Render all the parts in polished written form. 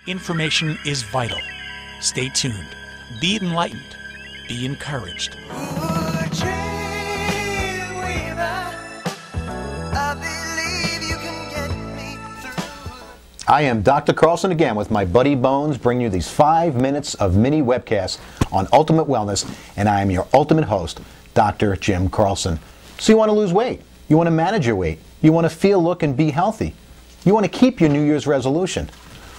Information is vital. Stay tuned. Be enlightened. Be encouraged. I am Dr. Carlson again with my buddy Bones, bringing you these 5 minutes of mini webcasts on Ultimate Wellness, and I am your ultimate host, Dr. Jim Carlson. So you want to lose weight, you want to manage your weight, you want to feel, look, and be healthy, you want to keep your New Year's resolution.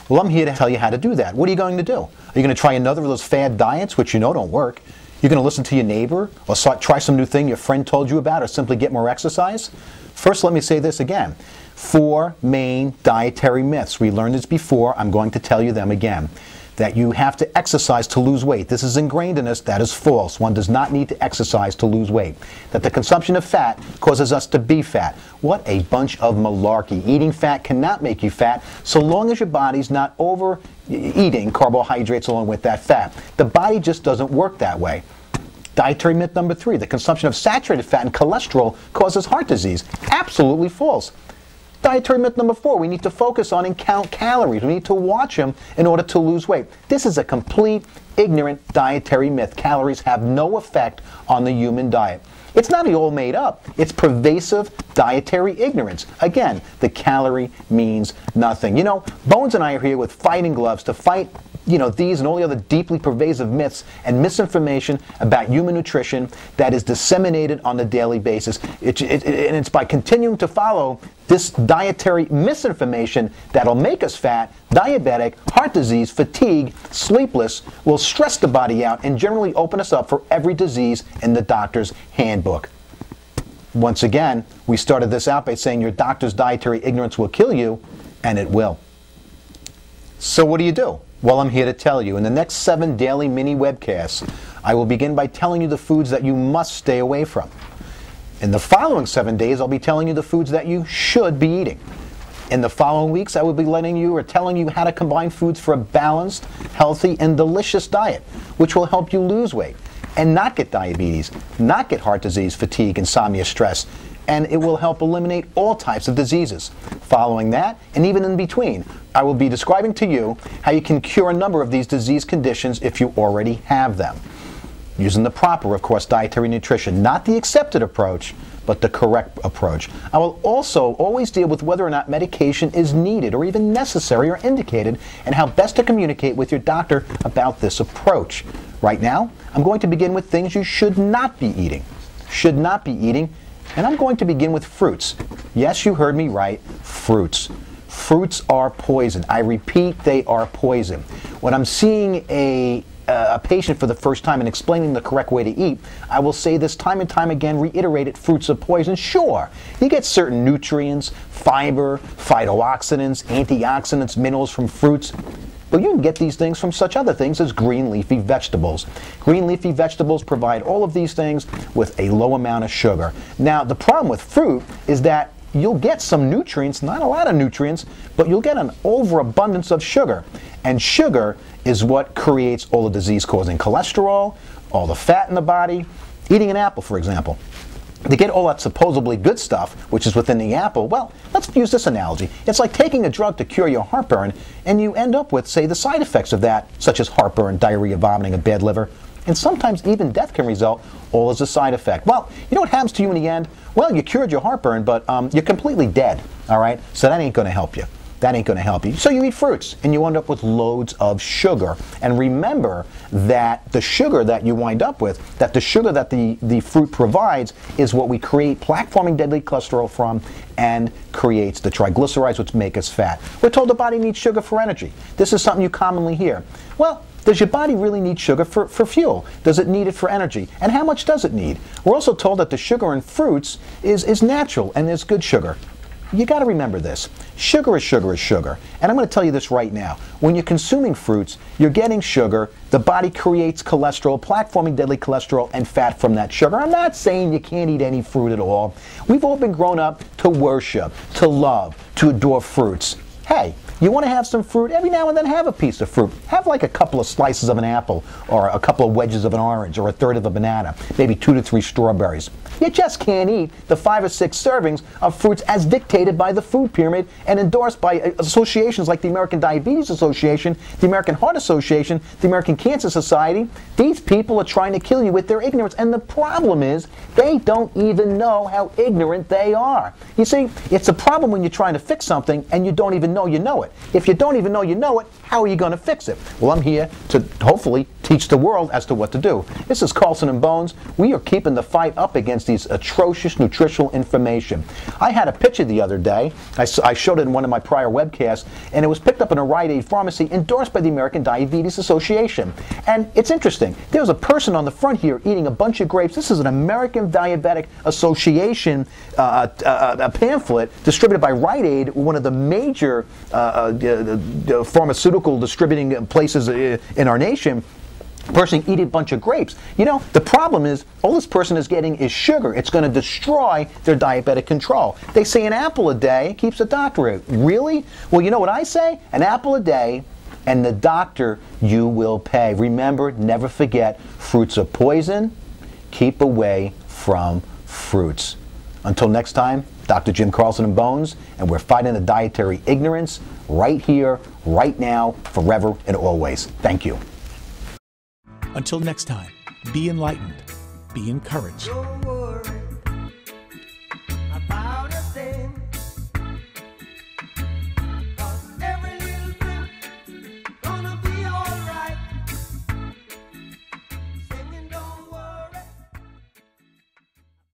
Well, I'm here to tell you how to do that. What are you going to do? Are you going to try another of those fad diets, which you know don't work? You're going to listen to your neighbor, or try some new thing your friend told you about, or simply get more exercise? First, let me say this again. 4 main dietary myths. We learned this before. I'm going to tell you them again. That you have to exercise to lose weight. This is ingrained in us. That is false. One does not need to exercise to lose weight. That the consumption of fat causes us to be fat. What a bunch of malarkey. Eating fat cannot make you fat so long as your body's not overeating carbohydrates along with that fat. The body just doesn't work that way. Dietary myth number 3. The consumption of saturated fat and cholesterol causes heart disease. Absolutely false. Dietary myth number 4, we need to focus on and count calories. We need to watch them in order to lose weight. This is a complete, ignorant dietary myth. Calories have no effect on the human diet. It's not all made up. It's pervasive dietary ignorance. Again, the calorie means nothing. You know, Bones and I are here with fighting gloves to fight these and all the other deeply pervasive myths and misinformation about human nutrition that is disseminated on a daily basis. And it's by continuing to follow this dietary misinformation that'll make us fat, diabetic, heart disease, fatigue, sleepless, will stress the body out, and generally open us up for every disease in the doctor's handbook. Once again, we started this out by saying your doctor's dietary ignorance will kill you, and it will. So what do you do? Well, I'm here to tell you. In the next 7 daily mini webcasts, I will begin by telling you the foods that you must stay away from. In the following 7 days, I'll be telling you the foods that you should be eating. In the following weeks, I will be telling you how to combine foods for a balanced, healthy, and delicious diet, which will help you lose weight and not get diabetes, not get heart disease, fatigue, insomnia, stress, and it will help eliminate all types of diseases. Following that, and even in between, I will be describing to you how you can cure a number of these disease conditions if you already have them. Using the proper, of course, dietary nutrition, not the accepted approach, but the correct approach. I will also always deal with whether or not medication is needed or even necessary or indicated, and how best to communicate with your doctor about this approach. Right now, I'm going to begin with things you should not be eating. Should not be eating. And I'm going to begin with fruits. Yes, you heard me right, fruits. Fruits are poison. I repeat, they are poison. When I'm seeing a patient for the first time and explaining the correct way to eat, I will say this time and time again, reiterate it, fruits are poison. Sure, you get certain nutrients, fiber, phytooxidants, antioxidants, minerals from fruits. But you can get these things from such other things as green leafy vegetables. Green leafy vegetables provide all of these things with a low amount of sugar. Now, the problem with fruit is that you'll get some nutrients, not a lot of nutrients, but you'll get an overabundance of sugar. And sugar is what creates all the disease-causing cholesterol, all the fat in the body. Eating an apple, for example. To get all that supposedly good stuff, which is within the apple, well, let's use this analogy. It's like taking a drug to cure your heartburn, and you end up with, say, the side effects of that, such as heartburn, diarrhea, vomiting, a bad liver, and sometimes even death can result, all as a side effect. Well, you know what happens to you in the end? Well, you cured your heartburn, but you're completely dead, all right? So that ain't going to help you. That ain't going to help you. So you eat fruits, and you end up with loads of sugar. And remember that the sugar that you wind up with, that the sugar that the fruit provides is what we create plaque-forming deadly cholesterol from and creates the triglycerides which make us fat. We're told the body needs sugar for energy. This is something you commonly hear. Well, does your body really need sugar for fuel? Does it need it for energy? And how much does it need? We're also told that the sugar in fruits is natural and is good sugar. You got to remember this. Sugar is sugar is sugar. And I'm going to tell you this right now. When you're consuming fruits, you're getting sugar. The body creates cholesterol, plaque-forming deadly cholesterol, and fat from that sugar. I'm not saying you can't eat any fruit at all. We've all been grown up to worship, to love, to adore fruits. Hey, you want to have some fruit? Every now and then have a piece of fruit. Have like a couple of slices of an apple, or a couple of wedges of an orange, or a third of a banana, maybe 2 to 3 strawberries. You just can't eat the 5 or 6 servings of fruits as dictated by the food pyramid and endorsed by associations like the American Diabetes Association, the American Heart Association, the American Cancer Society. These people are trying to kill you with their ignorance, and the problem is they don't even know how ignorant they are. You see, it's a problem when you're trying to fix something and you don't even know you know it. If you don't even know you know it, how are you going to fix it? Well, I'm here to hopefully teach the world as to what to do. This is Carlson and Bones. We are keeping the fight up against these atrocious nutritional information. I had a picture the other day. I showed it in one of my prior webcasts, and it was picked up in a Rite Aid pharmacy endorsed by the American Diabetes Association. And it's interesting. There was a person on the front here eating a bunch of grapes. This is an American Diabetic Association a pamphlet distributed by Rite Aid, one of the major pharmaceutical distributing places in our nation. Person eating a bunch of grapes. You know, the problem is all this person is getting is sugar. It's going to destroy their diabetic control. They say an apple a day keeps a doctor out. Really? Well, you know what I say? An apple a day and the doctor you will pay. Remember, never forget, fruits are poison. Keep away from fruits. Until next time, Dr. Jim Carlson and Bones, and we're fighting the dietary ignorance right here, right now, forever and always. Thank you. Until next time, be enlightened, be encouraged.